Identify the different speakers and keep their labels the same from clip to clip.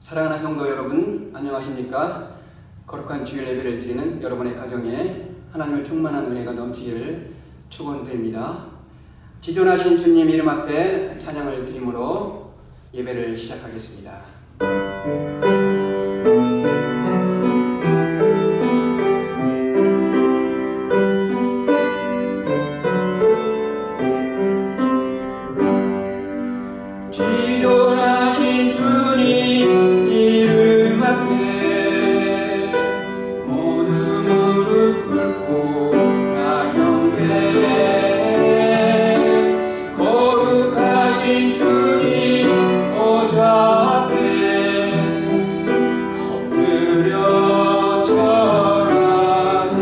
Speaker 1: 사랑하는 성도 여러분, 안녕하십니까? 거룩한 주일 예배를 드리는 여러분의 가정에 하나님의 충만한 은혜가 넘치기를 축원드립니다. 지존하신 주님 이름 앞에 찬양을 드림으로 예배를 시작하겠습니다. 지존하신 주님 이름 앞에 모두 무릎 꿇고 다 경배해. 거룩하신 주님 보좌 앞에 엎드려 절하세.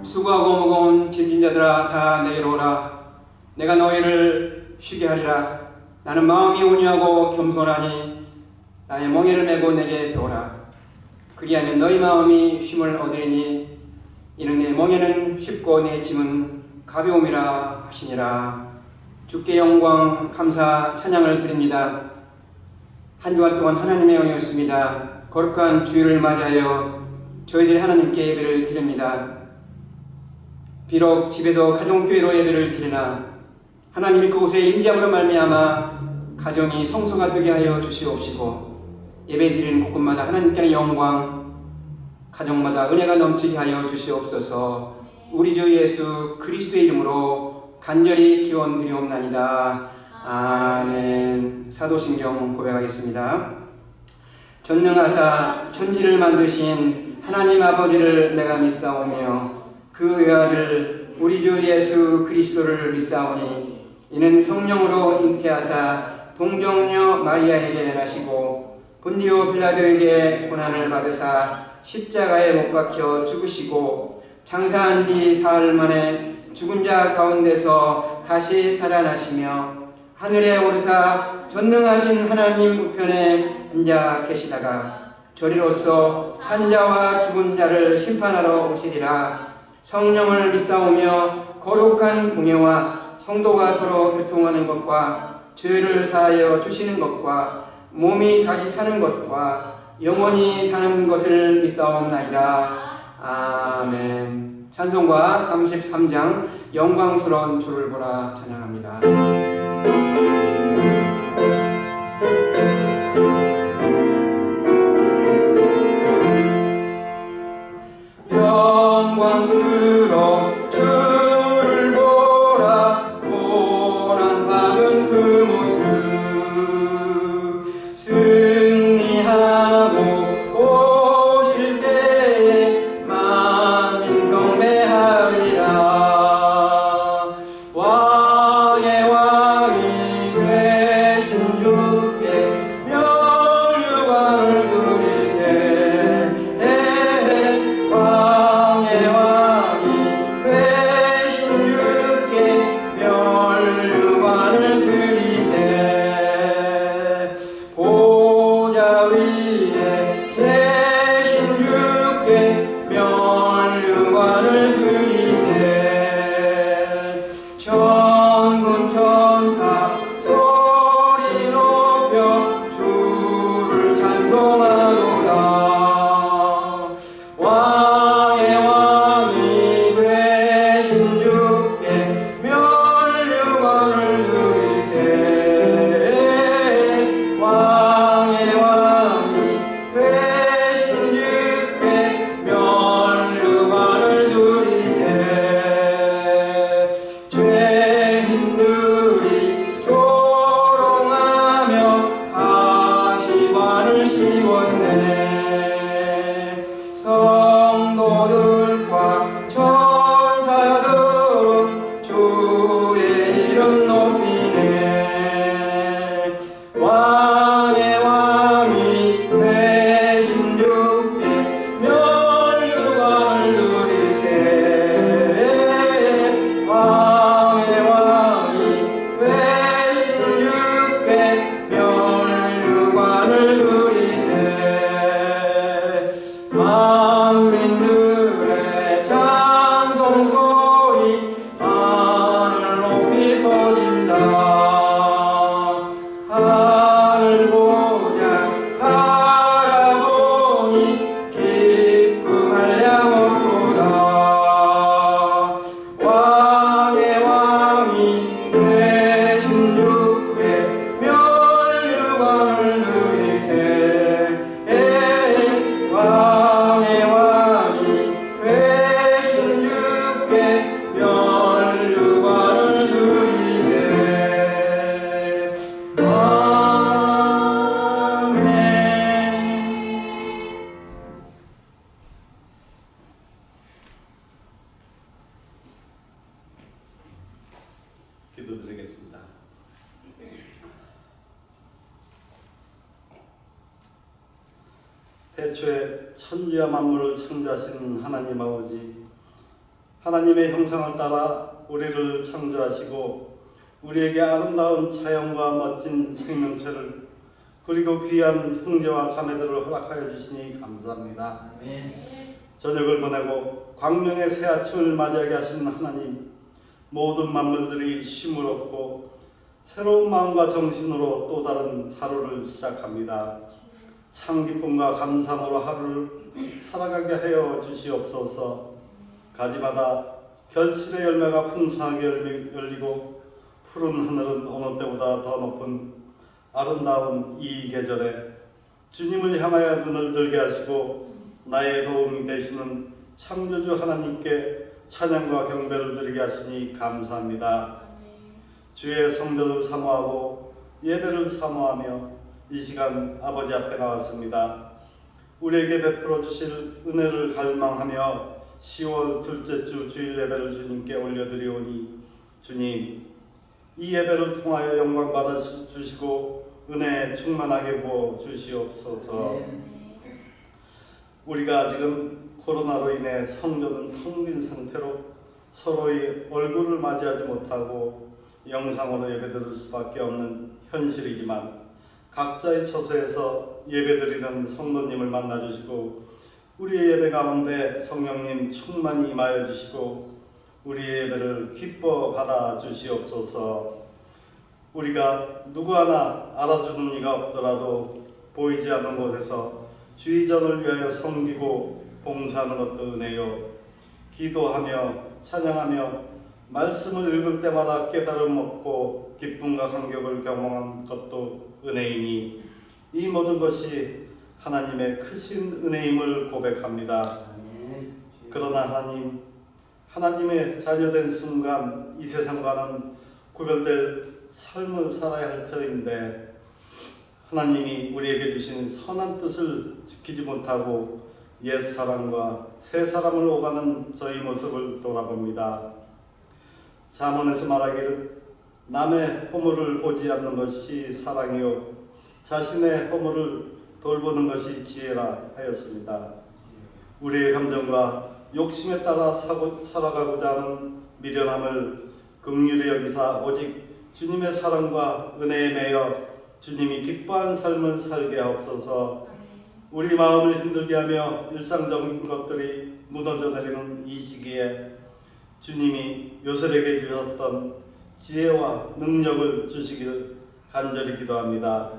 Speaker 1: 수고하고 무거운 짐진 자들아 다 내게로 오라. 내가 너희를 쉬게 하리라. 나는 마음이 온유하고 겸손하니 나의 멍에를 메고 내게 배우라. 그리하면 너희 마음이 쉼을 얻으리니 이는 내 멍에는 쉽고 내 짐은 가벼움이라 하시니라. 주께 영광 감사 찬양을 드립니다. 한 주간 동안 하나님의 은혜였습니다. 거룩한 주일을 맞이하여 저희들이 하나님께 예배를 드립니다. 비록 집에서 가정교회로 예배를 드리나 하나님이 그곳에 임재함으로 말미암아 가정이 성소가 되게 하여 주시옵시고 예배 드리는 곳곳마다 하나님께는 영광, 가정마다 은혜가 넘치게 하여 주시옵소서. 우리 주 예수 그리스도의 이름으로 간절히 기원드리옵나이다. 아멘. 사도신경 고백하겠습니다. 전능하사 천지를 만드신 하나님 아버지를 내가 믿사오며 그 외아들 우리 주 예수 그리스도를 믿사오니 이는 성령으로 잉태하사 동정녀 마리아에게 나시고 본디오 빌라도에게 고난을 받으사 십자가에 못 박혀 죽으시고 장사한 지 사흘 만에 죽은 자 가운데서 다시 살아나시며 하늘에 오르사 전능하신 하나님 우편에 앉아 계시다가 저리로서 산자와 죽은 자를 심판하러 오시리라. 성령을 믿사오며 거룩한 공예와 성도가 서로 교통하는 것과 죄를 사하여 주시는 것과 몸이 다시 사는 것과 영원히 사는 것을 믿사옵나이다. 아멘. 찬송가 33장 영광스러운 주를 보라 찬양합니다. 영광스러운 주를 보라. 고난받은 그 모습 승리하고 오실 때에 만민 경배하리라. 왕의 왕이 되신 주께 면류관을 드리세. 왕의 왕이 되신 주께 면류관을 드리세. 보좌 위에 계신 주께 면류관을 드리세. 천군 천사 소리 높여 주를 찬송하도다. 왕의 왕이 되신 주께 면류관을 드리세. 왕의 왕이 되신 주께 면류관을 드리세. 죄인들이 조롱하며 가시관을 씌웠네. 성도들과 천사들은 주의 이름 높이네. 왕의 왕이
Speaker 2: 태초에 천지와 만물을 창조하신 하나님 아버지, 하나님의 형상을 따라 우리를 창조하시고 우리에게 아름다운 자연과 멋진 생명체를 그리고 귀한 형제와 자매들을 허락하여 주시니 감사합니다. 저녁을 보내고 광명의 새 아침을 맞이하게 하신 하나님, 모든 만물들이 쉼을 얻고 새로운 마음과 정신으로 또 다른 하루를 시작합니다. 참 기쁨과 감사함으로 하루를 살아가게 하여 주시옵소서. 가지마다 결실의 열매가 풍성하게 열리고 푸른 하늘은 어느 때보다 더 높은 아름다운 이 계절에 주님을 향하여 눈을 들게 하시고 나의 도움이 되시는 창조주 하나님께 찬양과 경배를 드리게 하시니 감사합니다. 주의 성전을 사모하고 예배를 사모하며 이 시간 아버지 앞에 나왔습니다. 우리에게 베풀어 주실 은혜를 갈망하며 10월 둘째 주 주일 예배를 주님께 올려드리오니 주님, 이 예배를 통하여 영광 받아 주시고 은혜 충만하게 부어 주시옵소서. 우리가 지금 코로나로 인해 성전은 텅 빈 상태로 서로의 얼굴을 맞이하지 못하고 영상으로 예배드릴 수밖에 없는 현실이지만 각자의 처소에서 예배드리는 성도님을 만나주시고 우리의 예배 가운데 성령님 충만히 임하여 주시고 우리의 예배를 기뻐 받아 주시옵소서. 우리가 누구 하나 알아주는 이가 없더라도 보이지 않는 곳에서 주의전을 위하여 섬기고 봉사하는 것도 은혜요, 기도하며 찬양하며 말씀을 읽을 때마다 깨달음 얻고 기쁨과 감격을 경험한 것도 은혜이니 이 모든 것이 하나님의 크신 은혜임을 고백합니다. 그러나 하나님의 자녀된 순간 이 세상과는 구별될 삶을 살아야 할 터인데 하나님이 우리에게 주신 선한 뜻을 지키지 못하고 옛사람과 새사람을 오가는 저희 모습을 돌아봅니다. 잠언에서 말하기를 남의 허물을 보지 않는 것이 사랑이요 자신의 허물을 돌보는 것이 지혜라 하였습니다. 우리의 감정과 욕심에 따라 살아가고자 하는 미련함을 긍휼히 여기사 오직 주님의 사랑과 은혜에 매여 주님이 기뻐한 삶을 살게 하옵소서. 우리 마음을 힘들게 하며 일상적인 것들이 무너져 내리는 이 시기에 주님이 요셉에게 주셨던 지혜와 능력을 주시길 간절히 기도합니다.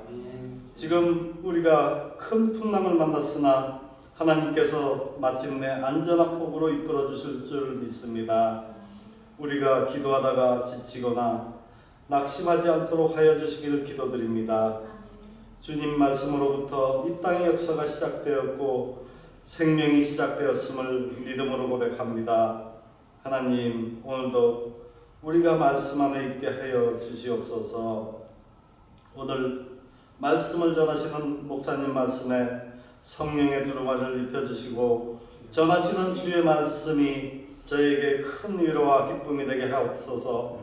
Speaker 2: 지금 우리가 큰 풍랑을 만났으나 하나님께서 마침내 안전한 폭으로 이끌어 주실 줄 믿습니다. 우리가 기도하다가 지치거나 낙심하지 않도록 하여 주시기를 기도드립니다. 주님 말씀으로부터 이 땅의 역사가 시작되었고 생명이 시작되었음을 믿음으로 고백합니다. 하나님, 오늘도 우리가 말씀 안에 있게 하여 주시옵소서. 오늘 말씀을 전하시는 목사님 말씀에 성령의 두루마리를 입혀주시고 전하시는 주의 말씀이 저에게 큰 위로와 기쁨이 되게 하옵소서.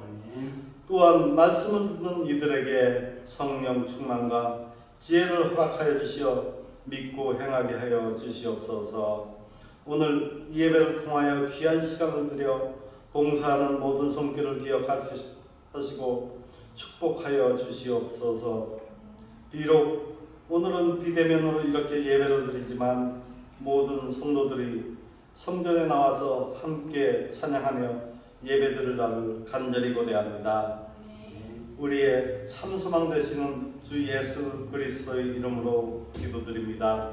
Speaker 2: 또한 말씀을 듣는 이들에게 성령 충만과 지혜를 허락하여 주시어 믿고 행하게 하여 주시옵소서. 오늘 이 예배를 통하여 귀한 시간을 들여 봉사하는 모든 손길을 기억하시고 축복하여 주시옵소서. 비록 오늘은 비대면으로 이렇게 예배를 드리지만 모든 성도들이 성전에 나와서 함께 찬양하며 예배드리라를 간절히 고대합니다. 우리의 참소망 되시는 주 예수 그리스도의 이름으로 기도드립니다.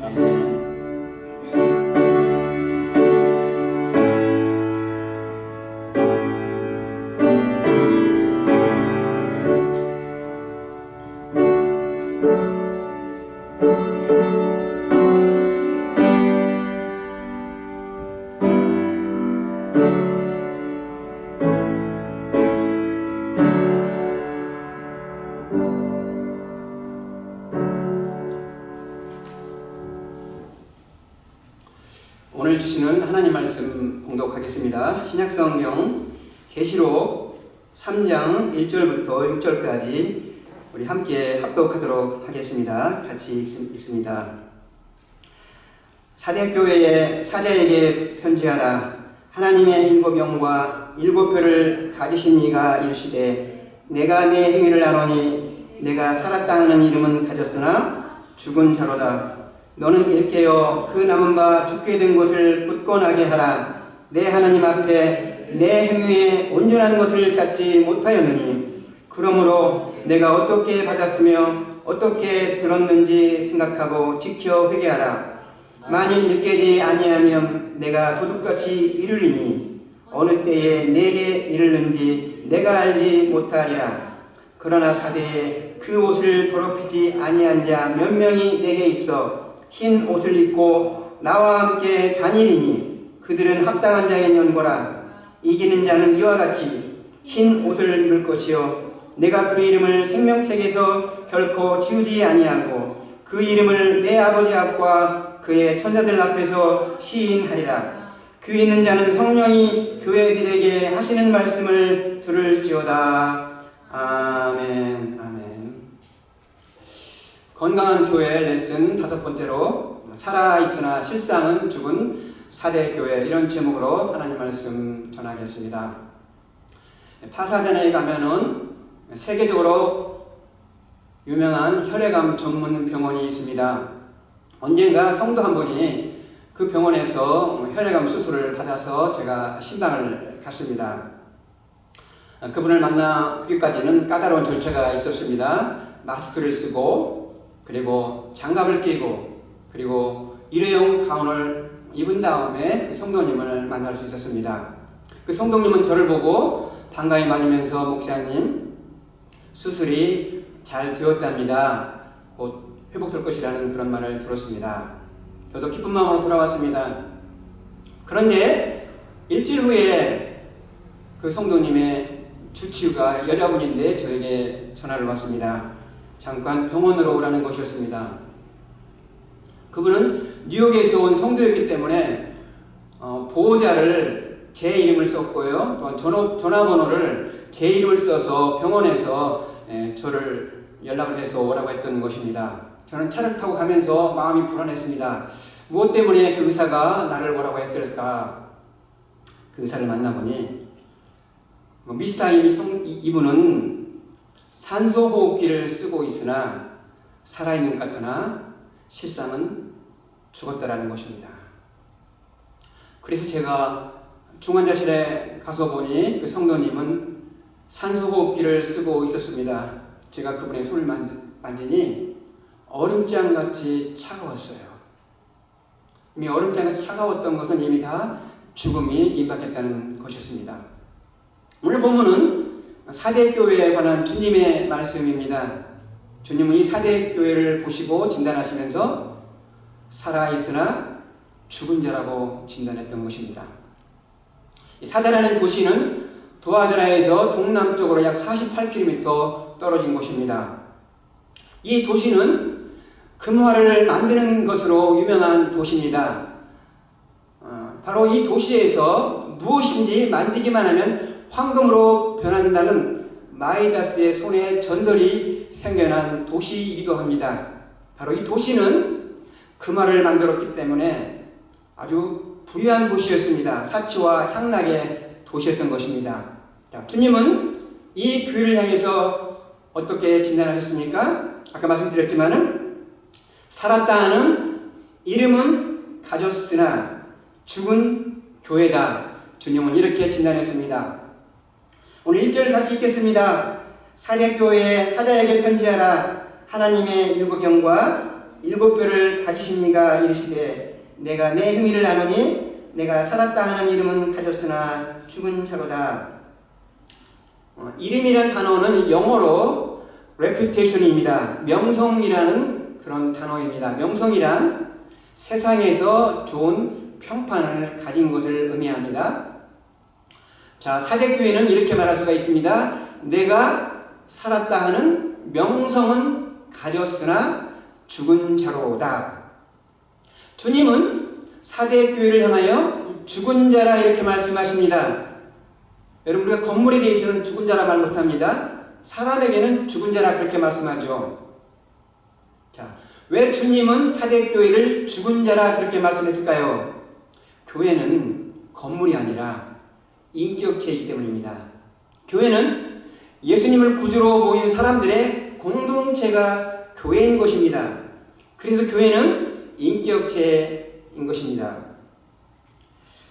Speaker 2: 아멘.
Speaker 1: 오늘 주시는 하나님 말씀 봉독하겠습니다. 신약성경 계시록 3장 1절부터 6절까지 우리 함께 합독하도록 하겠습니다. 같이 읽습니다. 사대교회의 사자에게 편지하라. 하나님의 일곱 영과 일곱 표를 가지신 이가 이르시되 내가 내 행위를 아노니 내가 살았다 하는 이름은 가졌으나 죽은 자로다. 너는 일깨어 그 남은 바 죽게 된 것을 굳건하게 하라. 내 하나님 앞에 내 행위에 온전한 것을 찾지 못하였느니 그러므로 내가 어떻게 받았으며 어떻게 들었는지 생각하고 지켜 회개하라. 만일 일깨지 아니하면 내가 도둑같이 이르리니 어느 때에 내게 이르는지 내가 알지 못하리라. 그러나 사대에 그 옷을 더럽히지 아니한 자 몇 명이 내게 있어 흰 옷을 입고 나와 함께 다니리니 그들은 합당한 자의 연고라. 이기는 자는 이와 같이 흰 옷을 입을 것이요 내가 그 이름을 생명책에서 결코 지우지 아니하고 그 이름을 내 아버지 앞과 그의 천사들 앞에서 시인하리라. 귀 있는 자는 성령이 교회들에게 하시는 말씀을 들을지어다. 아멘. 아멘. 건강한 교회 레슨 5번째로 살아있으나 실상은 죽은 사대교회, 이런 제목으로 하나님 말씀 전하겠습니다. 파사덴에 가면은 세계적으로 유명한 혈액암 전문 병원이 있습니다. 언젠가 성도 한 분이 그 병원에서 혈액암 수술을 받아서 제가 신방을 갔습니다. 그분을 만나기까지는 까다로운 절차가 있었습니다. 마스크를 쓰고 그리고 장갑을 끼고 그리고 일회용 가운을 입은 다음에 그 성도님을 만날 수 있었습니다. 그 성도님은 저를 보고 반가이 맞으면서 목사님, 수술이 잘 되었답니다. 곧 회복될 것이라는 그런 말을 들었습니다. 저도 기쁜 마음으로 돌아왔습니다. 그런데 일주일 후에 그 성도님의 주치의가 여자분인데 저에게 전화를 왔습니다. 잠깐 병원으로 오라는 것이었습니다. 그분은 뉴욕에서 온 성도였기 때문에 보호자를 제 이름을 썼고요. 또한 전화번호를 제 이름을 써서 병원에서 저를 연락을 해서 오라고 했던 것입니다. 저는 차를 타고 가면서 마음이 불안했습니다. 무엇 때문에 그 의사가 나를 오라고 했을까? 그 의사를 만나보니 미스터 이분은 산소호흡기를 쓰고 있으나 살아있는 것 같으나 실상은 죽었다라는 것입니다. 그래서 제가 중환자실에 가서 보니 그 성도님은 산소호흡기를 쓰고 있었습니다. 제가 그분의 손을 만지니 얼음장같이 차가웠어요. 이미 얼음장같이 차가웠던 것은 이미 다 죽음이 임박했다는 것이었습니다. 오늘 본문은 사대교회에 관한 주님의 말씀입니다. 주님은 이 사대교회를 보시고 진단하시면서 살아있으나 죽은 자라고 진단했던 것입니다. 이 사대라는 도시는 도아드라에서 동남쪽으로 약 48km 떨어진 곳입니다. 이 도시는 금화를 만드는 것으로 유명한 도시입니다. 바로 이 도시에서 무엇인지 만지기만 하면 황금으로 변한다는 마이다스의 손에 전설이 생겨난 도시이기도 합니다. 바로 이 도시는 금화를 만들었기 때문에 아주 부유한 도시였습니다. 사치와 향락의 도시였던 것입니다. 자, 주님은 이 교회를 향해서 어떻게 진단하셨습니까? 아까 말씀드렸지만은 살았다 하는 이름은 가졌으나 죽은 교회다. 주님은 이렇게 진단했습니다. 오늘 1절 같이 읽겠습니다. 사대교회의 사자에게 편지하라. 하나님의 일곱 영과 일곱 뼈를 가지신 이가 이르시되 내가 내 행위를 아노니 내가 살았다 하는 이름은 가졌으나 죽은 자로다. 이름이라는 단어는 영어로 reputation입니다. 명성이라는 그런 단어입니다. 명성이란 세상에서 좋은 평판을 가진 것을 의미합니다. 자, 사대교회는 이렇게 말할 수가 있습니다. 내가 살았다 하는 명성은 가졌으나 죽은 자로다. 주님은 사대교회를 향하여 죽은 자라 이렇게 말씀하십니다. 여러분, 우리가 건물에 대해서는 죽은 자라 말 못합니다. 사람에게는 죽은 자라 그렇게 말씀하죠. 자, 왜 주님은 사대교회를 죽은 자라 그렇게 말씀했을까요? 교회는 건물이 아니라 인격체이기 때문입니다. 교회는 예수님을 구주로 모인 사람들의 공동체가 교회인 것입니다. 그래서 교회는 인격체인 것입니다.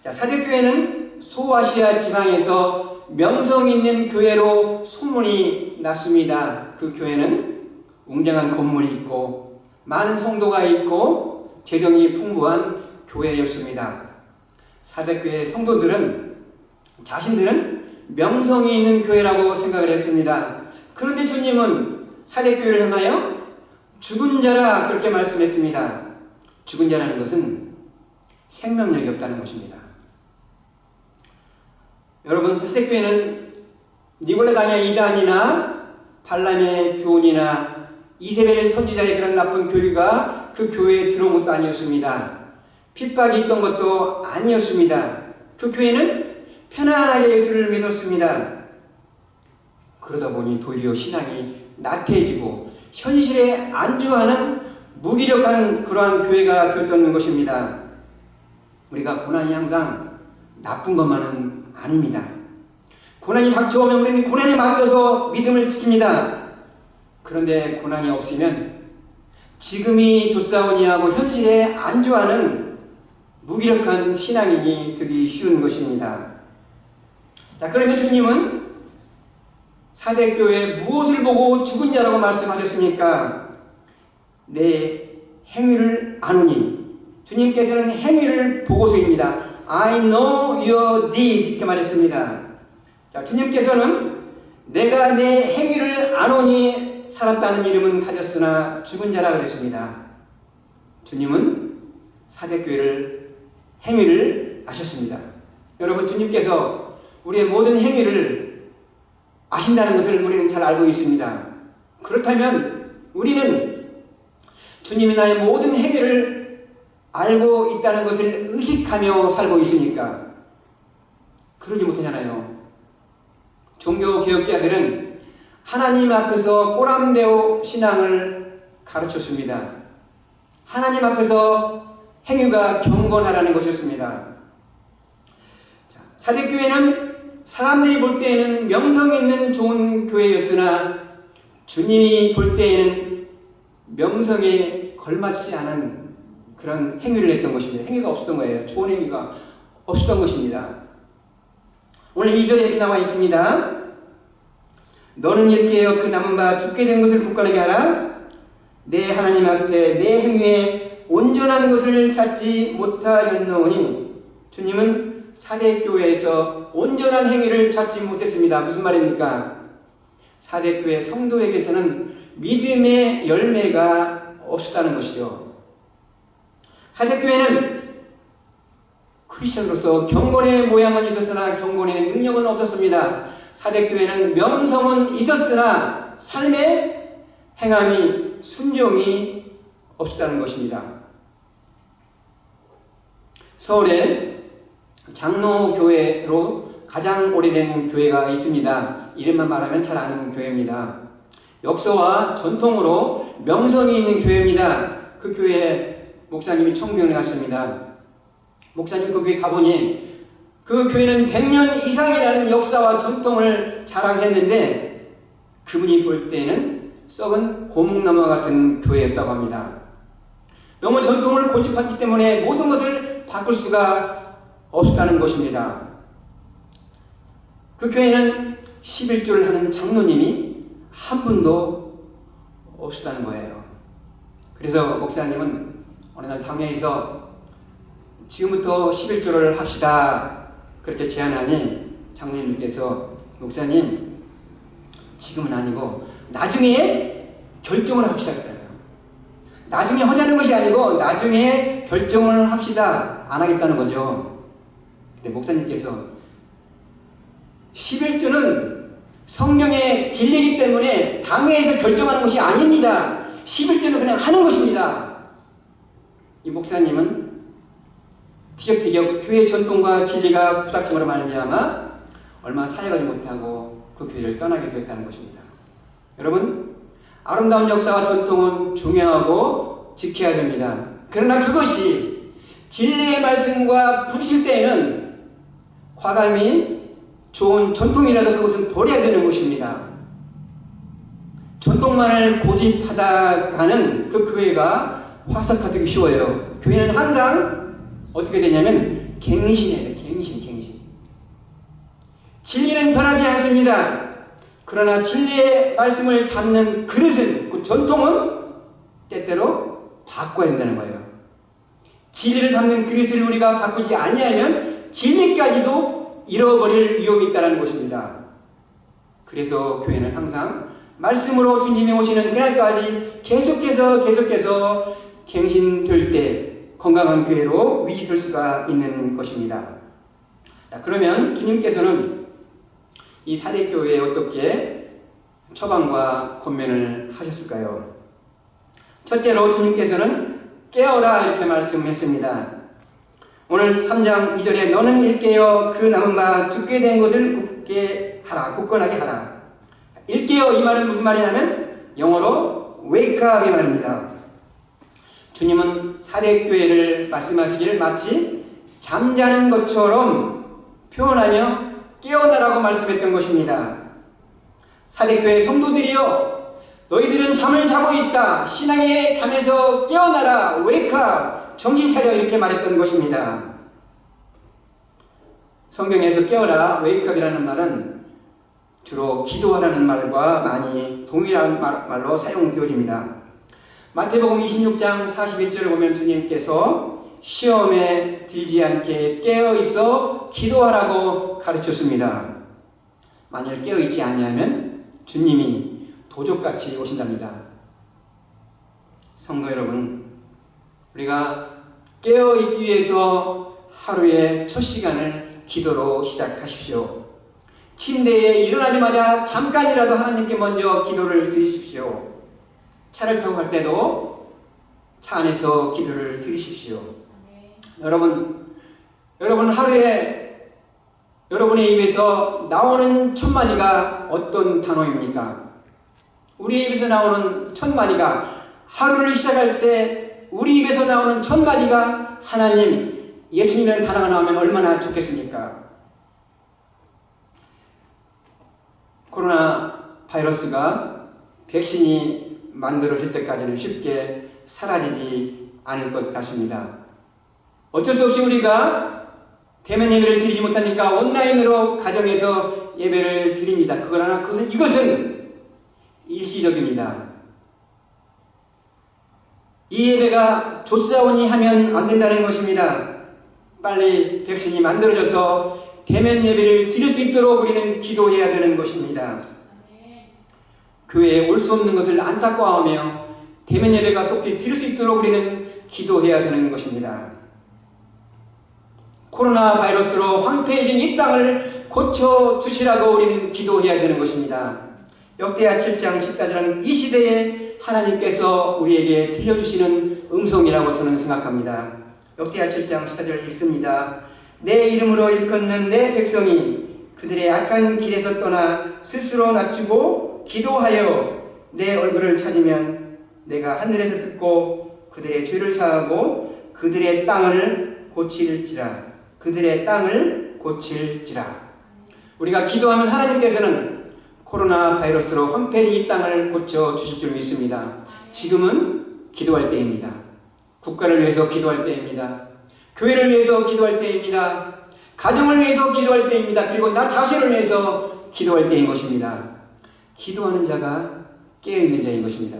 Speaker 1: 자, 사대교회는 소아시아 지방에서 명성 있는 교회로 소문이 났습니다. 그 교회는 웅장한 건물이 있고 많은 성도가 있고 재정이 풍부한 교회였습니다. 사대교회 성도들은 자신들은 명성이 있는 교회라고 생각을 했습니다. 그런데 주님은 사대교회를 향하여 죽은 자라 그렇게 말씀했습니다. 죽은 자라는 것은 생명력이 없다는 것입니다. 여러분, 사대교회는 니골라다냐 이단이나 발람의 교훈이나 이세벨 선지자의 그런 나쁜 교리가 그 교회에 들어온 것도 아니었습니다. 핍박이 있던 것도 아니었습니다. 그 교회는 편안하게 예수를 믿었습니다. 그러다 보니 도리어 신앙이 나태해지고 현실에 안주하는 무기력한 그러한 교회가 되었던 것입니다. 우리가 고난이 항상 나쁜 것만은 아닙니다. 고난이 닥쳐오면 우리는 고난에 맞서서 믿음을 지킵니다. 그런데 고난이 없으면 지금이 좋사오니 하고 현실에 안주하는 무기력한 신앙인이 되기 쉬운 것입니다. 자, 그러면 주님은 사대교회 무엇을 보고 죽은 자라고 말씀하셨습니까? 내 행위를 아노니. 주님께서는 행위를 보고서입니다. I know your deed 이렇게 말했습니다. 자, 주님께서는 내가 내 행위를 아노니 살았다는 이름은 가졌으나 죽은 자라 그랬습니다. 주님은 사대교회를 행위를 아셨습니다. 여러분, 주님께서 우리의 모든 행위를 아신다는 것을 우리는 잘 알고 있습니다. 그렇다면 우리는 주님이 나의 모든 행위를 알고 있다는 것을 의식하며 살고 있습니까? 그러지 못하잖아요. 종교개혁자들은 하나님 앞에서 꼬람대오 신앙을 가르쳤습니다. 하나님 앞에서 행위가 경건하라는 것이었습니다. 사대교회는 사람들이 볼 때에는 명성 있는 좋은 교회였으나 주님이 볼 때에는 명성에 걸맞지 않은 그런 행위를 했던 것입니다. 행위가 없었던 거예요. 좋은 행위가 없었던 것입니다. 오늘 2절에 이렇게 나와 있습니다. 너는 일깨어 그 남은 바 죽게 된 것을 굳건하게 하라. 내 하나님 앞에 내 행위에 온전한 것을 찾지 못하였노니. 주님은 사대교회에서 온전한 행위를 찾지 못했습니다. 무슨 말입니까? 사대교회 성도에게서는 믿음의 열매가 없었다는 것이죠. 사대교회는 크리스천으로서 경건의 모양은 있었으나 경건의 능력은 없었습니다. 사대교회는 명성은 있었으나 삶의 행함이 순종이 없었다는 것입니다. 서울에 장로교회로 가장 오래된 교회가 있습니다. 이름만 말하면 잘 아는 교회입니다. 역사와 전통으로 명성이 있는 교회입니다. 그 교회에 목사님이 청교에 갔습니다. 목사님 그 교회 가보니 그 교회는 100년 이상이라는 역사와 전통을 자랑했는데 그분이 볼 때는 썩은 고목나무와 같은 교회였다고 합니다. 너무 전통을 고집했기 때문에 모든 것을 바꿀 수가 없었다는 것입니다. 그 교회는 11조를 하는 장로님이 한 분도 없었다는 거예요. 그래서 목사님은 어느 날 장회에서 지금부터 11조를 합시다 그렇게 제안하니 장로님께서 목사님 지금은 아니고 나중에 결정을 합시다 그래요. 나중에 하자는 것이 아니고 나중에 결정을 합시다. 안 하겠다는 거죠. 근데 목사님께서 11조는 성령의 진리이기 때문에 당회에서 결정하는 것이 아닙니다. 11조는 그냥 하는 것입니다. 이 목사님은 티격태격 교회 전통과 진리가 부닥침으로 말미암아 얼마 사역하지 못하고 그 교회를 떠나게 되었다는 것입니다. 여러분, 아름다운 역사와 전통은 중요하고 지켜야 됩니다. 그러나 그것이 진리의 말씀과 부딪힐 때에는 과감히 좋은 전통이라도 그것은 버려야 되는 것입니다. 전통만을 고집하다가는 그 교회가 화석화되기 쉬워요. 교회는 항상 어떻게 되냐면 갱신해야 돼요. 갱신. 진리는 변하지 않습니다. 그러나 진리의 말씀을 담는 그릇은, 그 전통은 때때로 바꿔야 된다는 거예요. 진리를 담는 그릇을 우리가 바꾸지 아니하면 진리까지도 잃어버릴 위험이 있다는 것입니다. 그래서 교회는 항상 말씀으로 주님이 오시는 그날까지 계속해서 갱신될 때 건강한 교회로 위지될 수가 있는 것입니다. 자, 그러면 주님께서는 이 사대교회에 어떻게 처방과 권면을 하셨을까요? 첫째로 주님께서는 깨어라 이렇게 말씀했습니다. 오늘 3장 2절에 너는 일깨어 그 남은 바 죽게 된 것을 굳건하게 하라. 일깨어 이 말은 무슨 말이냐면 영어로 wake up 이 말입니다. 주님은 사대교회를 말씀하시기를 마치 잠자는 것처럼 표현하며 깨어나라고 말씀했던 것입니다. 사대교회 성도들이여, 너희들은 잠을 자고 있다. 신앙의 잠에서 깨어나라. wake up. 정신 차려. 이렇게 말했던 것입니다. 성경에서 깨어라, wake up이라는 말은 주로 기도하라는 말과 많이 동일한 말로 사용되어집니다. 마태복음 26장 41절을 보면 주님께서 시험에 들지 않게 깨어있어 기도하라고 가르쳤습니다. 만일 깨어있지 아니하면 주님이 도적같이 오신답니다. 성도 여러분, 우리가 깨어있기 위해서 하루의 첫 시간을 기도로 시작하십시오. 침대에 일어나자마자 잠깐이라도 하나님께 먼저 기도를 드리십시오. 차를 타고 갈 때도 차 안에서 기도를 드리십시오. 여러분 하루에 여러분의 입에서 나오는 첫 마디가 어떤 단어입니까? 우리의 입에서 나오는 첫 마디가, 하루를 시작할 때 우리 입에서 나오는 첫 마디가 하나님, 예수님이라는 단어가 나오면 얼마나 좋겠습니까? 코로나 바이러스가 백신이 만들어질 때까지는 쉽게 사라지지 않을 것 같습니다. 어쩔 수 없이 우리가 대면 예배를 드리지 못하니까 온라인으로 가정에서 예배를 드립니다. 그러나 이것은 일시적입니다. 이 예배가 조사오니 하면 안 된다는 것입니다. 빨리 백신이 만들어져서 대면 예배를 드릴 수 있도록 우리는 기도해야 되는 것입니다. 교회에 올 수 없는 것을 안타까워하며 대면 예배가 속히 드릴 수 있도록 우리는 기도해야 되는 것입니다. 코로나 바이러스로 황폐해진 이 땅을 고쳐주시라고 우리는 기도해야 되는 것입니다. 역대하 7장 14절은 이 시대에 하나님께서 우리에게 들려주시는 음성이라고 저는 생각합니다. 역대하 7장 14절 읽습니다. 내 이름으로 일컫는 내 백성이 그들의 악한 길에서 떠나 스스로 낮추고 기도하여 내 얼굴을 찾으면 내가 하늘에서 듣고 그들의 죄를 사하고 그들의 땅을 고칠지라. 우리가 기도하면 하나님께서는 코로나 바이러스로 황폐한 이 땅을 고쳐주실 줄 믿습니다. 지금은 기도할 때입니다. 국가를 위해서 기도할 때입니다. 교회를 위해서 기도할 때입니다. 가정을 위해서 기도할 때입니다. 그리고 나 자신을 위해서 기도할 때인 것입니다. 기도하는 자가 깨어있는 자인 것입니다.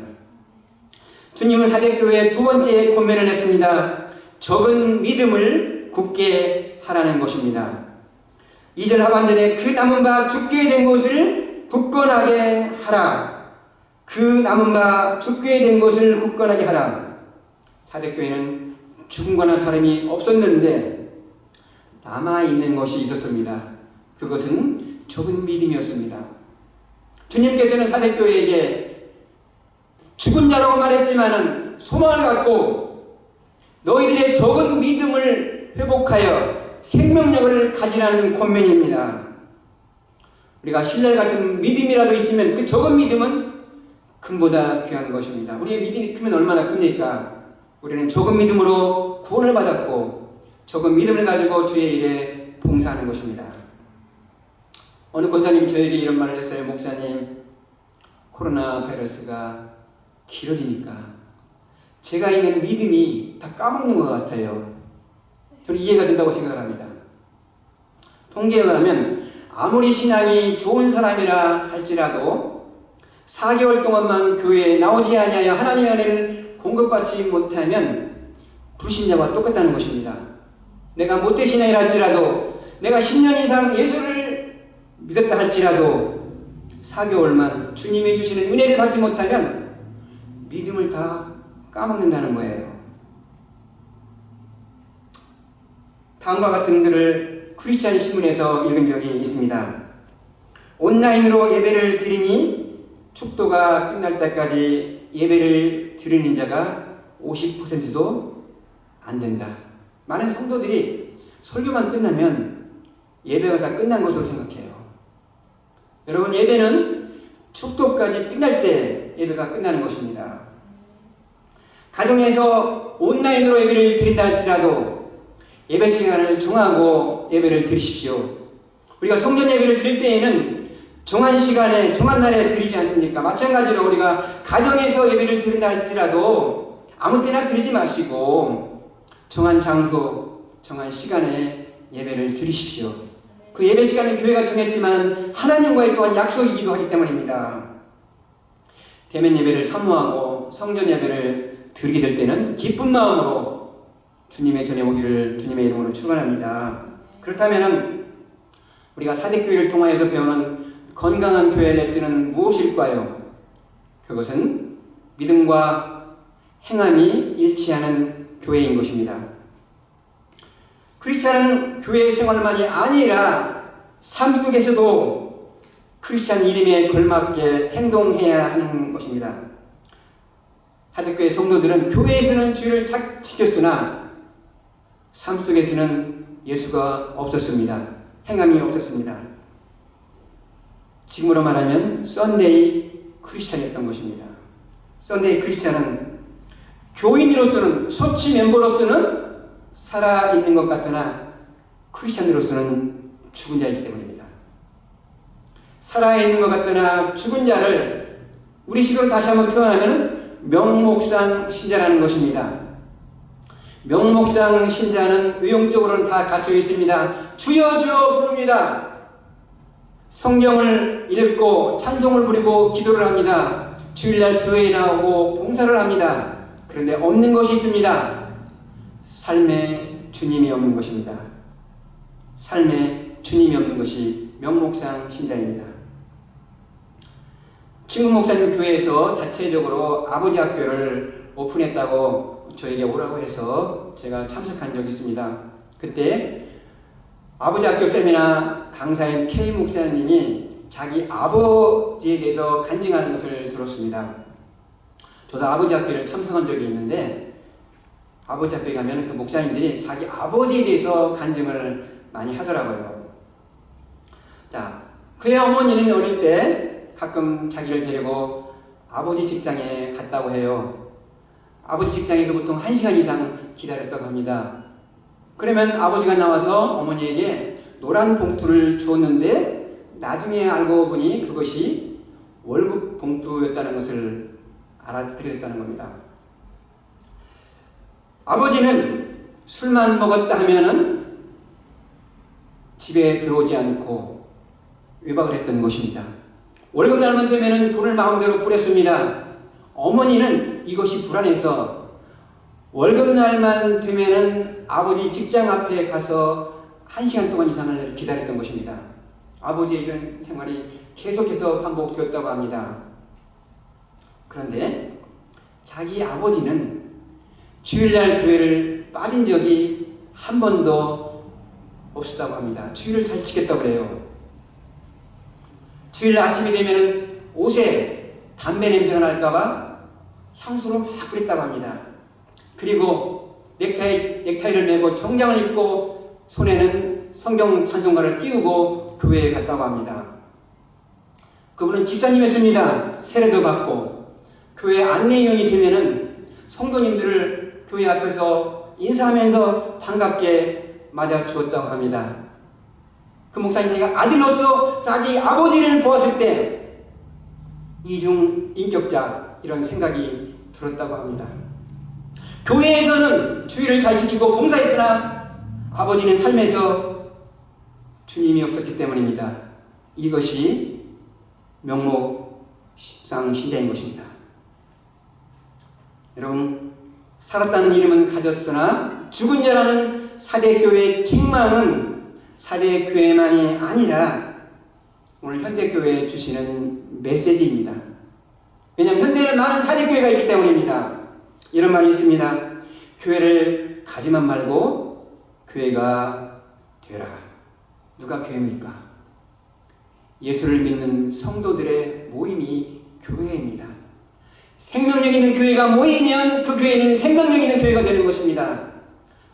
Speaker 1: 주님은 사대교회에 두 번째 권면을 했습니다. 적은 믿음을 굳게 하라는 것입니다. 2절 하반절에 그 남은 바 죽게 된 것을 굳건하게 하라. 그 남은 바 죽게 된 것을 굳건하게 하라. 사대교회는 죽음과는 다름이 없었는데 남아있는 것이 있었습니다. 그것은 적은 믿음이었습니다. 주님께서는 사대교회에게 죽은 자라고 말했지만은 소망을 갖고 너희들의 적은 믿음을 회복하여 생명력을 가지라는 권면입니다. 우리가 신랄 같은 믿음이라도 있으면 그 적은 믿음은 금보다 귀한 것입니다. 우리의 믿음이 크면 얼마나 큽니까? 우리는 적은 믿음으로 구원을 받았고 적은 믿음을 가지고 주의 일에 봉사하는 것입니다. 어느 권사님이 저에게 이런 말을 했어요. 목사님, 코로나 바이러스가 길어지니까 제가 있는 믿음이 다 까먹는 것 같아요. 저는 이해가 된다고 생각합니다. 통계에 의하면 아무리 신앙이 좋은 사람이라 할지라도 4개월 동안만 교회에 나오지 아니하여 하나님의 은혜를 공급받지 못하면 불신자와 똑같다는 것입니다. 내가 모태신앙이라 할지라도 내가 10년 이상 예수를 믿었다 할지라도 4개월만 주님이 주시는 은혜를 받지 못하면 믿음을 다 까먹는다는 거예요. 다음과 같은 글을 크리스찬 신문에서 읽은 적이 있습니다. 온라인으로 예배를 드리니 축도가 끝날 때까지 예배를 드리는 자가 50%도 안 된다. 많은 성도들이 설교만 끝나면 예배가 다 끝난 것으로 생각해요. 여러분, 예배는 축도까지 끝날 때 예배가 끝나는 것입니다. 가정에서 온라인으로 예배를 드린다 할지라도 예배 시간을 정하고 예배를 드리십시오. 우리가 성전 예배를 드릴 때에는 정한 시간에 정한 날에 드리지 않습니까? 마찬가지로 우리가 가정에서 예배를 드린다 할지라도 아무 때나 드리지 마시고 정한 장소, 정한 시간에 예배를 드리십시오. 그 예배 시간은 교회가 정했지만 하나님과의 또한 약속이기도 하기 때문입니다. 대면 예배를 사모하고 성전 예배를 드리게 될 때는 기쁜 마음으로 주님의 전에 오기를 주님의 이름으로 축원합니다. 그렇다면 우리가 사대교회를 통하여서 배우는 건강한 교회 레슨은 무엇일까요? 그것은 믿음과 행함이 일치하는 교회인 것입니다. 크리스찬은 교회 생활만이 아니라 삶 속에서도 크리스찬 이름에 걸맞게 행동해야 하는 것입니다. 사대교회 성도들은 교회에서는 주를 지켰으나 삶 속에서는 예수가 없었습니다. 행함이 없었습니다. 지금으로 말하면 썬데이 크리스찬이었던 것입니다. 썬데이 크리스찬은 교인으로서는, 처치 멤버로서는 살아있는 것 같으나 크리스찬으로서는 죽은 자이기 때문입니다. 살아있는 것 같으나 죽은 자를 우리식으로 다시 한번 표현하면 명목상 신자라는 것입니다. 명목상 신자는 의용적으로는 다 갖춰 있습니다. 주여 주여 부릅니다. 성경을 읽고 찬송을 부리고 기도를 합니다. 주일날 교회에 나오고 봉사를 합니다. 그런데 없는 것이 있습니다. 삶에 주님이 없는 것입니다. 삶에 주님이 없는 것이 명목상 신자입니다. 친구 목사님 교회에서 자체적으로 아버지 학교를 오픈했다고 저에게 오라고 해서 제가 참석한 적이 있습니다. 그때 아버지 학교 세미나 강사인 K 목사님이 자기 아버지에 대해서 간증하는 것을 들었습니다. 저도 아버지 학교를 참석한 적이 있는데 아버지 학교에 가면 그 목사님들이 자기 아버지에 대해서 간증을 많이 하더라고요. 자, 그의 어머니는 어릴 때 가끔 자기를 데리고 아버지 직장에 갔다고 해요. 아버지 직장에서 보통 1시간 이상 기다렸다고 합니다. 그러면 아버지가 나와서 어머니에게 노란 봉투를 주었는데 나중에 알고 보니 그것이 월급 봉투였다는 것을 알게 됐다는 겁니다. 아버지는 술만 먹었다 하면은 집에 들어오지 않고 외박을 했던 것입니다. 월급날만 되면은 돈을 마음대로 뿌렸습니다. 어머니는 이것이 불안해서 월급날만 되면은 아버지 직장 앞에 가서 1시간 동안 이상을 기다렸던 것입니다. 아버지의 이런 생활이 계속해서 반복되었다고 합니다. 그런데 자기 아버지는 주일날 교회를 빠진 적이 한 번도 없었다고 합니다. 주일을 잘 지켰다고 그래요. 주일날 아침이 되면은 옷에 담배 냄새가 날까봐 향수로 막 뿌렸다고 합니다. 그리고 넥타이를 메고 정장을 입고 손에는 성경 찬송가를 띄우고 교회에 갔다고 합니다. 그분은 집사님이었습니다. 세례도 받고 교회 안내인이 되면은 성도님들을 교회 앞에서 인사하면서 반갑게 맞아 주었다고 합니다. 그 목사님 자기가 아들로서 자기 아버지를 보았을 때 이중 인격자 이런 생각이 들었다고 합니다. 교회에서는 주의를 잘 지키고 봉사했으나 아버지는 삶에서 주님이 없었기 때문입니다. 이것이 명목상 신자인 것입니다. 여러분, 살았다는 이름은 가졌으나 죽은 자라는 사대교회의 책망은 사대교회만이 아니라 오늘 현대교회에 주시는 메시지입니다. 왜냐하면 현대에는 많은 사대교회가 있기 때문입니다. 이런 말이 있습니다. 교회를 가지만 말고 교회가 되라. 누가 교회입니까? 예수를 믿는 성도들의 모임이 교회입니다. 생명력 있는 교회가 모이면 그 교회는 생명력 있는 교회가 되는 것입니다.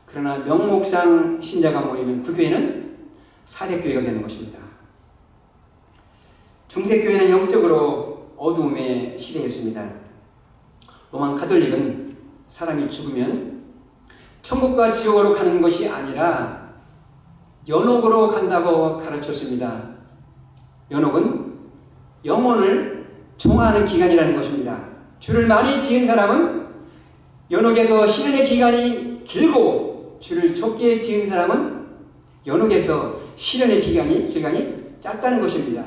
Speaker 1: 그러나 명목상 신자가 모이면 그 교회는 사대교회가 되는 것입니다. 중세교회는 영적으로 어두움의 시대였습니다. 로만 가톨릭은 사람이 죽으면 천국과 지옥으로 가는 것이 아니라 연옥으로 간다고 가르쳤습니다. 연옥은 영혼을 정화하는 기간이라는 것입니다. 죄를 많이 지은 사람은 연옥에서 실현의 기간이 길고 죄를 적게 지은 사람은 연옥에서 실현의 기간이 짧다는 것입니다.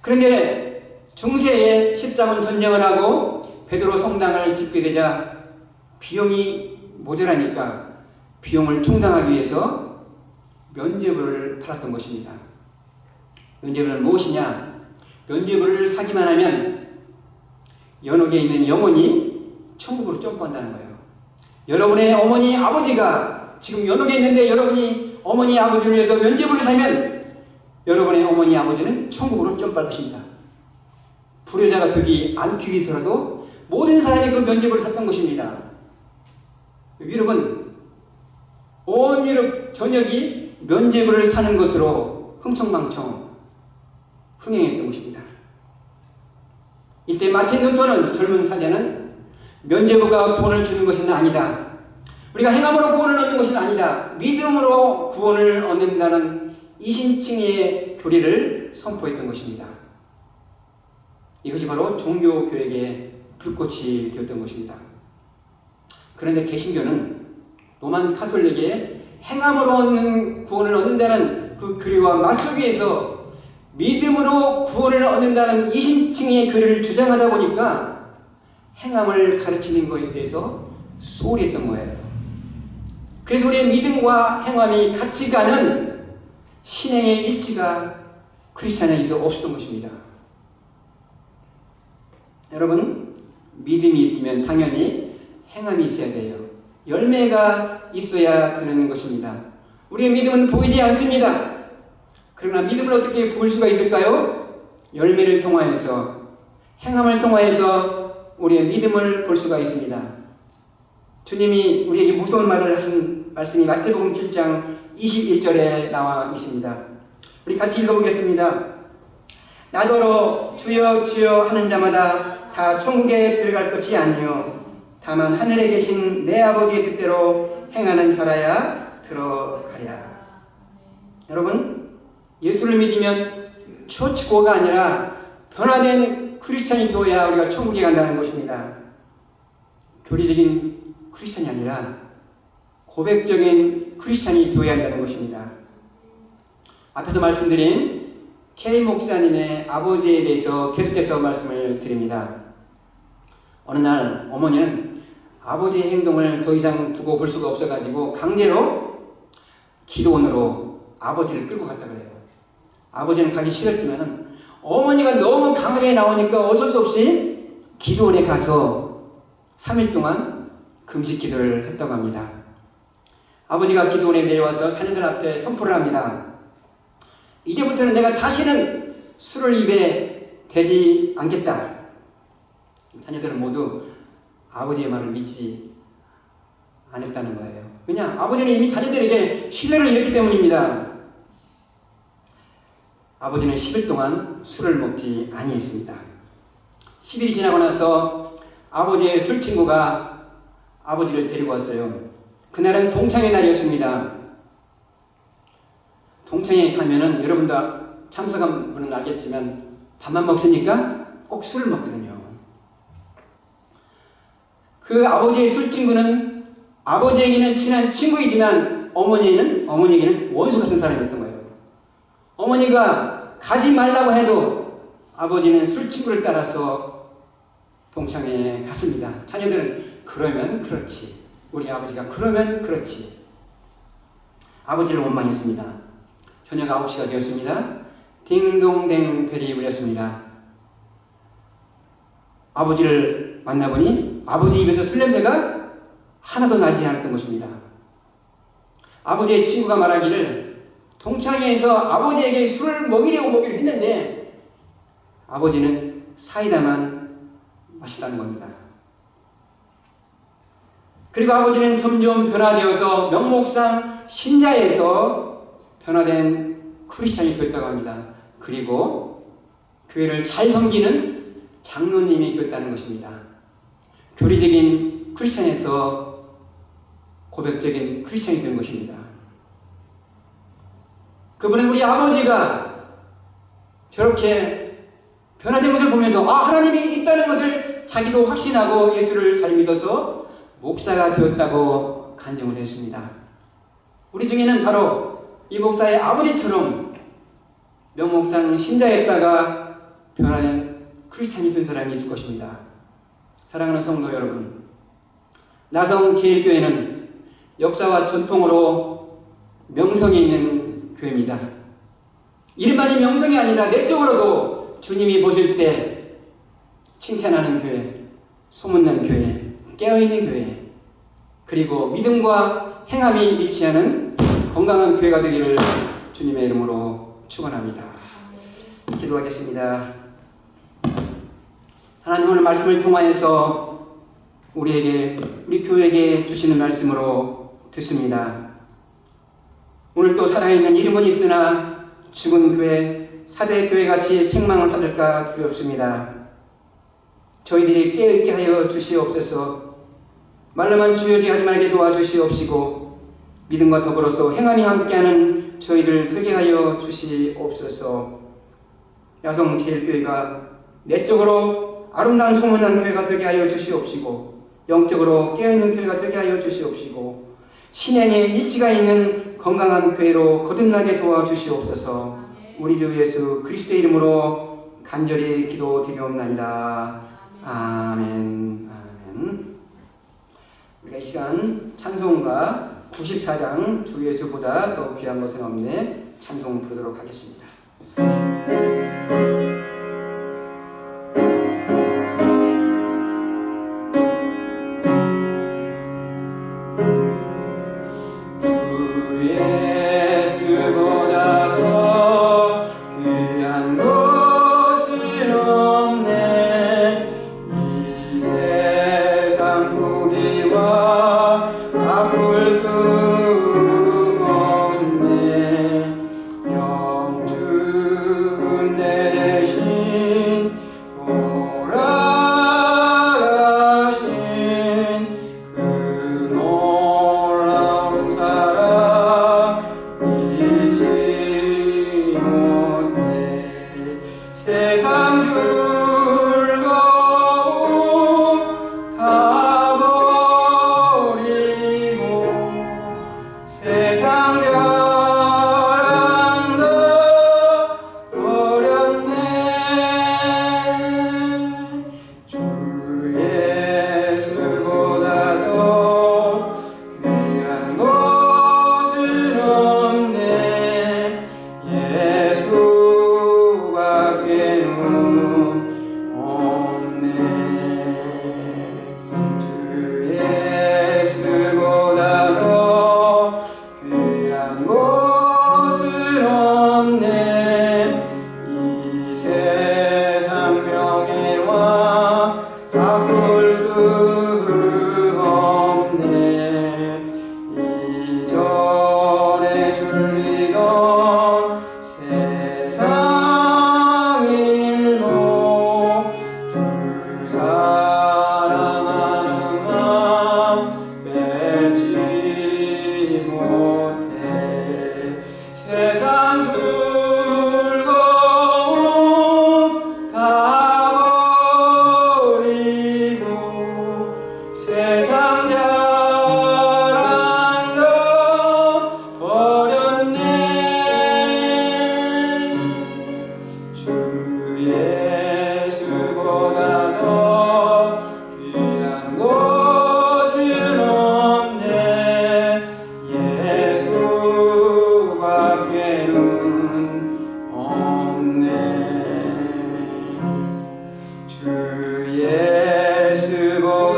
Speaker 1: 그런데 중세에 십자군 전쟁을 하고 베드로 성당을 짓게 되자 비용이 모자라니까 비용을 충당하기 위해서 면죄부를 팔았던 것입니다. 면죄부는 무엇이냐? 면죄부를 사기만 하면 연옥에 있는 영혼이 천국으로 점프한다는 거예요. 여러분의 어머니 아버지가 지금 연옥에 있는데 여러분이 어머니 아버지를 위해서 면죄부를 사면 여러분의 어머니 아버지는 천국으로 점프할 것입니다. 불효자가 되지 않기 위해서라도 모든 사람이 그 면죄부를 샀던 것입니다. 유럽은 온 유럽 전역이 면죄부를 사는 것으로 흥청망청 흥행했던 것입니다. 이때 마틴 루터는 젊은 사제는 면죄부가 구원을 주는 것은 아니다. 우리가 행함으로 구원을 얻는 것은 아니다. 믿음으로 구원을 얻는다는 이신칭의 교리를 선포했던 것입니다. 이것이 바로 종교교육의 불꽃이 되었던 것입니다. 그런데 개신교는 로만 가톨릭의 행함으로 얻는 구원을 얻는다는 그 교리와 맞서기에서 믿음으로 구원을 얻는다는 이신칭의 교리를 주장하다 보니까 행함을 가르치는 것에 대해서 소홀히 했던 거예요. 그래서 우리의 믿음과 행함이 같이 가는 신행의 일치가 크리스찬에게서 없었던 것입니다. 여러분, 믿음이 있으면 당연히 행함이 있어야 돼요. 열매가 있어야 되는 것입니다. 우리의 믿음은 보이지 않습니다. 그러나 믿음을 어떻게 볼 수가 있을까요? 열매를 통하여서, 행함을 통하여서 우리의 믿음을 볼 수가 있습니다. 주님이 우리에게 무서운 말을 하신 말씀이 마태복음 7장 21절에 나와 있습니다. 우리 같이 읽어보겠습니다. 나더러 주여 주여 하는 자마다 다 천국에 들어갈 것이 아니요 다만 하늘에 계신 내 아버지의 뜻대로 행하는 자라야 들어가리라. 여러분, 예수를 믿으면 처치고가 아니라 변화된 크리스찬이 되어야 우리가 천국에 간다는 것입니다. 교리적인 크리스찬이 아니라 고백적인 크리스찬이 되어야 한다는 것입니다. 앞에서 말씀드린 K 목사님의 아버지에 대해서 계속해서 말씀을 드립니다. 어느 날 어머니는 아버지의 행동을 더 이상 두고 볼 수가 없어가지고 강제로 기도원으로 아버지를 끌고 갔다 그래요. 아버지는 가기 싫었지만 어머니가 너무 강하게 나오니까 어쩔 수 없이 기도원에 가서 3일 동안 금식 기도를 했다고 합니다. 아버지가 기도원에 내려와서 자녀들 앞에 선포를 합니다. 이제부터는 내가 다시는 술을 입에 대지 않겠다. 자녀들은 모두 아버지의 말을 믿지 않았다는 거예요. 왜냐? 아버지는 이미 자녀들에게 신뢰를 잃었기 때문입니다. 아버지는 10일 동안 술을 먹지 아니했습니다. 10일이 지나고 나서 아버지의 술 친구가 아버지를 데리고 왔어요. 그날은 동창의 날이었습니다. 동창회 가면은 여러분도 참석한 분은 알겠지만 밥만 먹습니까? 꼭 술을 먹거든요. 그 아버지의 술 친구는 아버지에게는 친한 친구이지만 어머니에게는 원수 같은 사람이었던 거예요. 어머니가 가지 말라고 해도 아버지는 술 친구를 따라서 동창회에 갔습니다. 자녀들은 그러면 그렇지. 우리 아버지가 그러면 그렇지. 아버지를 원망했습니다. 저녁 9시가 되었습니다. 딩동댕 벨이 울렸습니다. 아버지를 만나보니 아버지 입에서 술 냄새가 하나도 나지 않았던 것입니다. 아버지의 친구가 말하기를 동창회에서 아버지에게 술을 먹이려고 했는데 아버지는 사이다만 마시다는 겁니다. 그리고 아버지는 점점 변화되어서 명목상 신자에서 변화된 크리스찬이 되었다고 합니다. 그리고 교회를 잘 섬기는 장로님이 되었다는 것입니다. 교리적인 크리스찬에서 고백적인 크리스찬이 된 것입니다. 그분은 우리 아버지가 저렇게 변화된 것을 보면서 하나님이 있다는 것을 자기도 확신하고 예수를 잘 믿어서 목사가 되었다고 간증을 했습니다. 우리 중에는 바로 이 목사의 아버지처럼 명목상 신자였다가 변화된 크리스찬이 된 사람이 있을 것입니다. 사랑하는 성도 여러분, 나성제일교회는 역사와 전통으로 명성이 있는 교회입니다. 이름만이 명성이 아니라 내적으로도 주님이 보실 때 칭찬하는 교회, 소문난 교회, 깨어있는 교회, 그리고 믿음과 행함이 일치하는 건강한 교회가 되기를 주님의 이름으로 축원합니다. 기도하겠습니다. 하나님 오늘 말씀을 통하여서 우리 교회에게 주시는 말씀으로 듣습니다. 오늘 또 살아있는 이름은 있으나 죽은 교회, 사대 교회같이 책망을 받을까 두렵습니다. 저희들이 깨어있게 하여 주시옵소서. 말로만 주여지 하지 말게 도와주시옵시고 믿음과 더불어서 행함이 함께하는 저희들 되게 하여 주시옵소서. 야성제일교회가 내적으로 아름다운 소문난 교회가 되게 하여 주시옵시고 영적으로 깨어있는 교회가 되게 하여 주시옵시고 신앙에 일치가 있는 건강한 교회로 거듭나게 도와주시옵소서. 우리 주 예수 그리스도의 이름으로 간절히 기도드리옵나이다. 아멘. 아멘. 우리가 이 시간 찬송가 94장 주 예수보다 더 귀한 것은 없네 찬송 부르도록 하겠습니다.
Speaker 3: 영주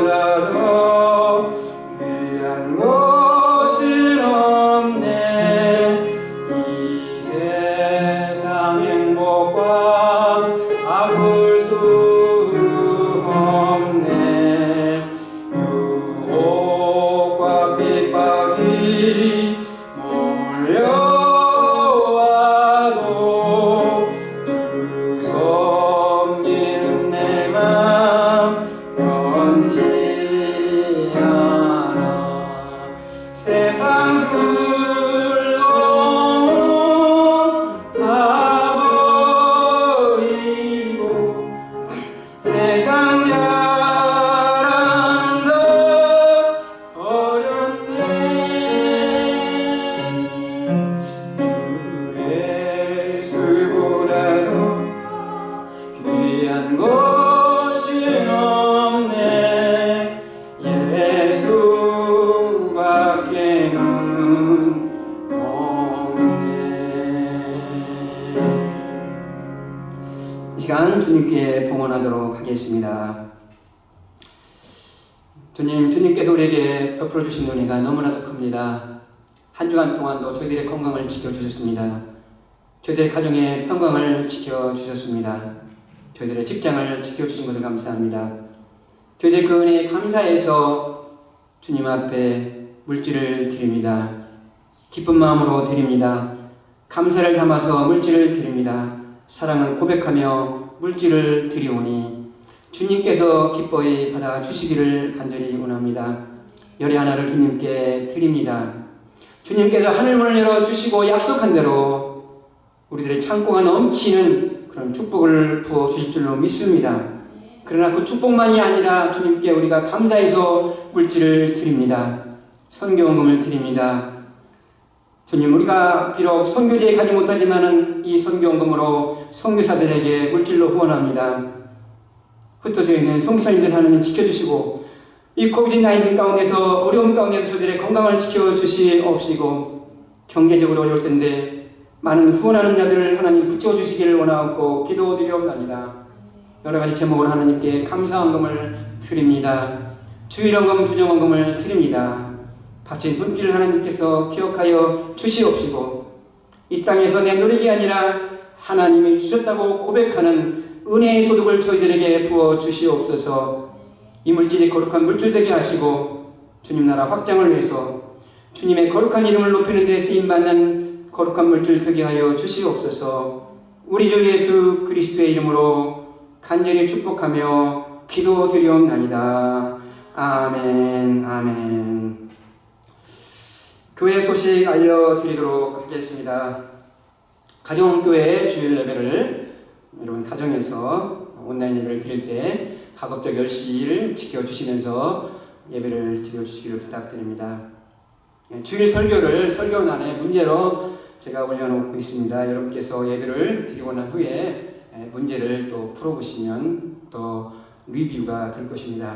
Speaker 1: 예수보다 더 귀한 것은 없네. 이 세상 행복과 아플 수 없네. 유혹과 핍박이 몰려와도 주 섬기는 내 맘 변치 않아. 세상 둘러 봐버리고 세상 자랑도 어렵네. 주 예수보다도 귀한 것은 없네. 예수밖에는 없네. 이 시간 주님께 봉헌하도록 하겠습니다. 주님께서 우리에게 베풀어 주신 은혜가 너무나도 큽니다. 한 주간 동안도 저희들의 건강을 지켜주셨습니다. 저희들의 가정의 평강을 지켜주셨습니다. 저희들의 직장을 지켜주신 것을 감사합니다. 저희들 그 은혜에 감사해서 주님 앞에 물질을 드립니다. 기쁜 마음으로 드립니다. 감사를 담아서 물질을 드립니다. 사랑을 고백하며 물질을 드리오니 주님께서 기뻐히 받아주시기를 간절히 원합니다. 열의 하나를 주님께 드립니다. 주님께서 하늘문을 열어주시고 약속한 대로 우리들의 창고가 넘치는 그런 축복을 부어주실 줄로 믿습니다. 그러나 그 축복만이 아니라 주님께 우리가 감사해서 물질을 드립니다. 선교원금을 드립니다. 주님, 우리가 비록 선교지에 가지 못하지만은 이 선교원금으로 선교사들에게 물질로 후원합니다. 흩어져 있는 선교사님들 하나님 지켜주시고 이 코비드-19 가운데서 어려움 가운데서 저들의 건강을 지켜주시옵시고 경제적으로 어려울 텐데 많은 후원하는 자들을 하나님 붙여주시기를 원하옵고 기도드리옵나이다. 여러가지 제목으로 하나님께 감사원금을 드립니다. 주일원금, 주정원금을 드립니다. 바친 손길을 하나님께서 기억하여 주시옵시고 이 땅에서 내 노력이 아니라 하나님이 주셨다고 고백하는 은혜의 소득을 저희들에게 부어 주시옵소서. 이 물질이 거룩한 물질 되게 하시고 주님 나라 확장을 위해서 주님의 거룩한 이름을 높이는 데 쓰임받는 거룩한 물질 되게 하여 주시옵소서. 우리 주 예수 그리스도의 이름으로 간절히 축복하며 기도드리옵나이다. 아멘. 아멘. 교회 소식 알려드리도록 하겠습니다. 가정교회 주일 예배를 여러분 가정에서 온라인 예배를 드릴 때 가급적 10시를 지켜주시면서 예배를 드려주시기를 부탁드립니다. 주일 설교란에 문제로 제가 올려놓고 있습니다. 여러분께서 예배를 드리고 난 후에 문제를 또 풀어보시면 또 리뷰가 될 것입니다.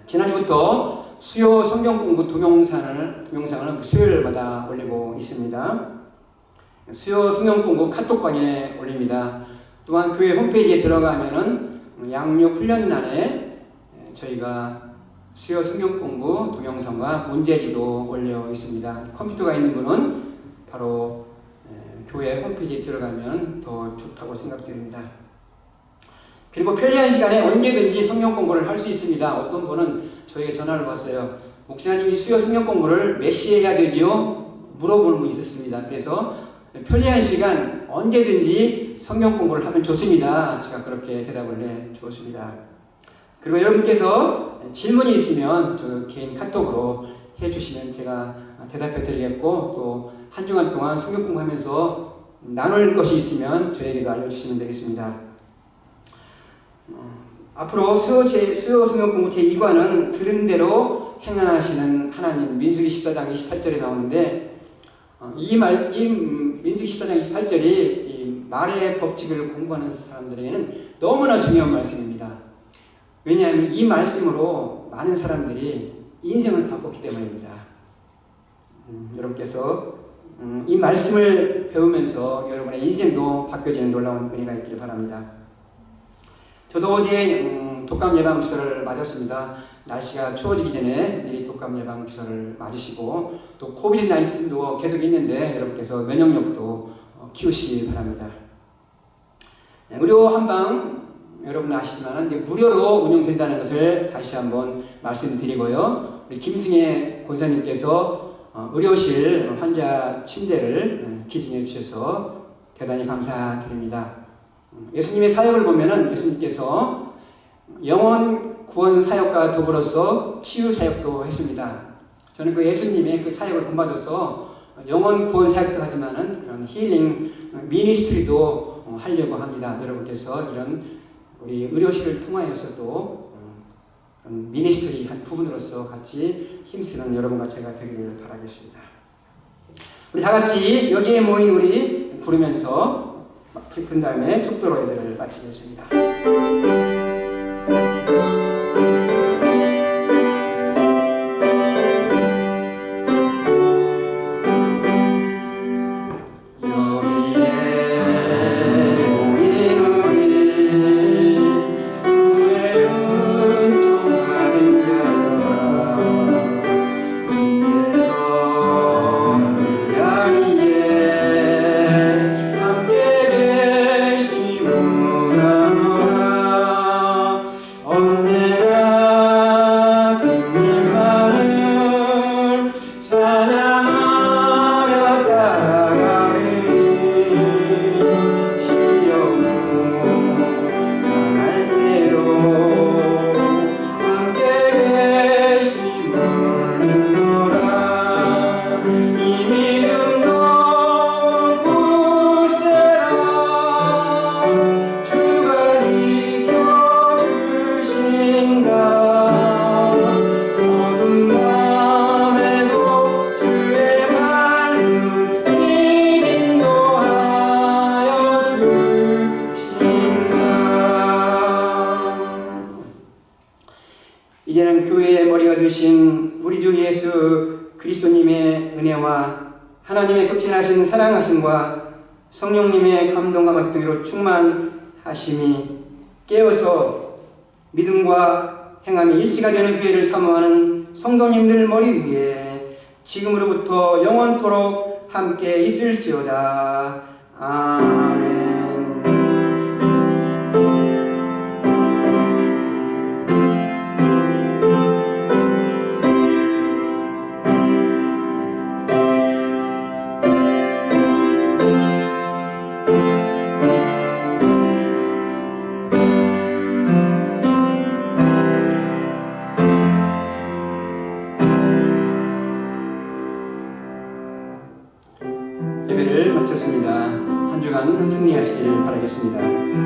Speaker 1: 지난주부터 수요 성경 공부 동영상을 수요일마다 올리고 있습니다. 수요 성경 공부 카톡방에 올립니다. 또한 교회 홈페이지에 들어가면은 양육 훈련란에 저희가 수요 성경 공부 동영상과 문제지도 올려 있습니다. 컴퓨터가 있는 분은 바로 교회 홈페이지에 들어가면 더 좋다고 생각됩니다. 그리고 편리한 시간에 언제든지 성경 공부를 할 수 있습니다. 어떤 분은 저에게 전화를 왔어요. 목사님이 수요 성경 공부를 몇 시에 해야 되죠? 물어보는 분이 있었습니다. 그래서 편리한 시간 언제든지 성경 공부를 하면 좋습니다. 제가 그렇게 대답을 해 주었습니다. 그리고 여러분께서 질문이 있으면 저 개인 카톡으로 해주시면 제가 대답해 드리겠고 또 한 주간 동안 성경 공부하면서 나눌 것이 있으면 저에게도 알려주시면 되겠습니다. 앞으로 수요 성경 공부 제2과는 들은 대로 행하시는 하나님 민수기 14장 28절에 나오는데 이 민수기 14장 28절이 이 말의 법칙을 공부하는 사람들에게는 너무나 중요한 말씀입니다. 왜냐하면 이 말씀으로 많은 사람들이 인생을 바꿨기 때문입니다. 여러분께서 이 말씀을 배우면서 여러분의 인생도 바뀌어지는 놀라운 은혜가 있기를 바랍니다. 저도 어제 독감 예방 주사를 맞았습니다. 날씨가 추워지기 전에 미리 독감 예방 주사를 맞으시고 또 코비드 19도 계속 있는데 여러분께서 면역력도 키우시기 바랍니다. 의료 한방 여러분 아시지만 무료로 운영된다는 것을 다시 한번 말씀드리고요. 우리 김승혜 권사님께서 의료실 환자 침대를 기증해 주셔서 대단히 감사드립니다. 예수님의 사역을 보면은 예수님께서 영혼 구원 사역과 더불어서 치유 사역도 했습니다. 저는 그 예수님의 그 사역을 본받아서 영혼 구원 사역도 하지만은 그런 힐링 미니스트리도 하려고 합니다. 여러분께서 이런 우리 의료실을 통하여서도 미니스트리 한 부분으로서 같이 힘쓰는 여러분과 제가 되기를 바라겠습니다. 우리 다 같이 여기에 모인 우리 부르면서 그 다음에 축도로 예배를 마치겠습니다. 이제는 교회의 머리가 되신 우리 주 예수 그리스도님의 은혜와 하나님의 극진하신 사랑하심과 성령님의 감동과 막동으로 충만하심이 깨어서 믿음과 행함이 일치가 되는 교회를 사모하는 성도님들 머리 위에 지금으로부터 영원토록 함께 있을지어다. 아멘. 예배를 마쳤습니다. 한 주간 승리하시길 바라겠습니다.